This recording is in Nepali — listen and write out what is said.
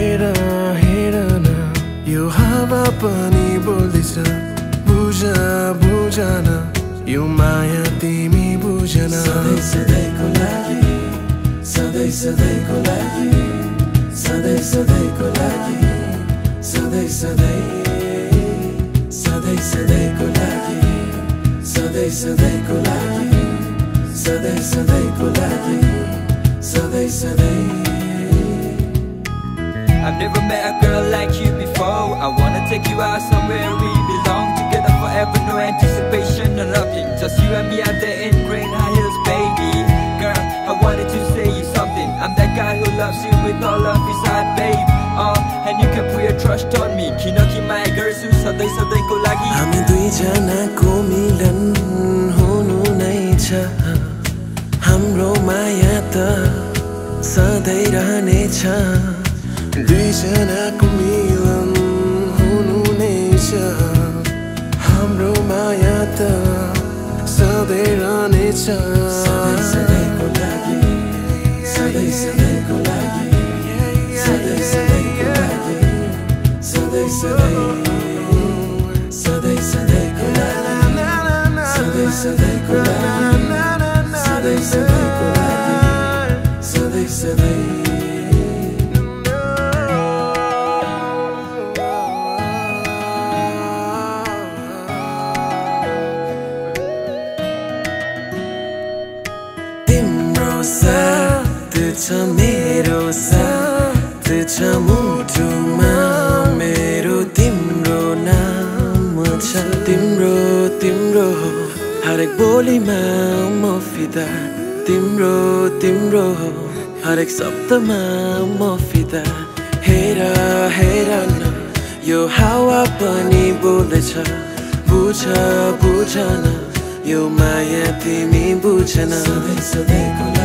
हेर हेर न यो हावा पनि बोल्दैछ बुझ बुझ न यो माया तिमी बुझन सधैँ सधैँको लागि सधैँ सधैँको लागि सधैँ सधैँको लागि सधैँ सधैँ सधैँ सधैँको लागि सधैँ सधैँको लागि सधैँ सधैँको लागि सधैँ सधैँ I've never met a girl like you before. I wanna take you out somewhere we belong. Together forever, no anticipation, no nothing. Just you and me out there in green high heels, baby. Girl, I wanted to say you something. I'm that guy who loves you with all of his heart, babe. And you can put your trust on me. Kinaki my girl, so sadai sadai ko lagi. हामी दुई जनाको मिलन हुनु नै छ हाम्रो माया त सधैँ रहनेछ दुई जनाको मिलन हुनु नै छ हाम्रो माया त सधैँ रहनेछ सधैँ सधैँको लागि सधैँ सधैँको लागि सधैँ सधैँको लागि सधैँ सधैँ सधैँ सधैँको लागि सधैँ सधैँको लागि सधैँ सधैँको लागि सधैँ सधैँ साथ छ मेरो साथ छ मुटुमा मेरो तिम्रो नाम छ तिम्रो तिम्रो हो हरेक बोलीमा म फिदा तिम्रो तिम्रो हो हरेक शब्दमा म फिदा हेर हेर न यो हावा पनि बोल्दैछ बुझ बुझ न यो माया तिमी बुझन सधैँ सधैँको